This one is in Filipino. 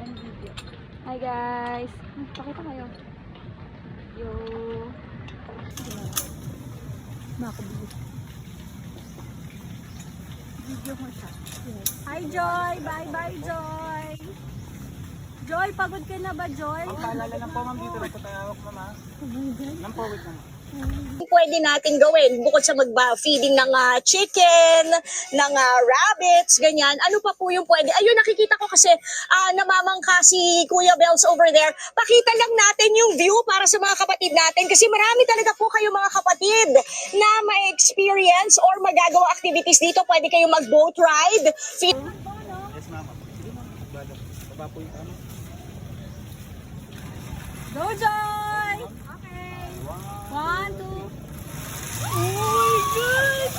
and video. Hi guys! Pakita kayo. Yo! Makabili. Video mo siya. Yes. Hi Joy! Bye-bye Joy! Joy, pagod ka na ba Joy? Ang paalala lang po ma'am dito lang po tayo hawak mama. Oh my God. Nang po, wait lang. Pwede natin gawin bukod sa mag-feeding ng chicken, ng rabbits, ganyan. Ano pa po yung pwede? Ayun, nakikita ko kasi namamangka si Kuya Bells over there. Pakita lang natin yung view para sa mga kapatid natin kasi marami talaga po kayo mga kapatid na ma-experience or magagawa activities dito. Pwede kayo mag-boat ride. Yes ma'am. Sige ma'am. Baba po yung ano. Go Joy! Okay. 1, 2. Oh my God!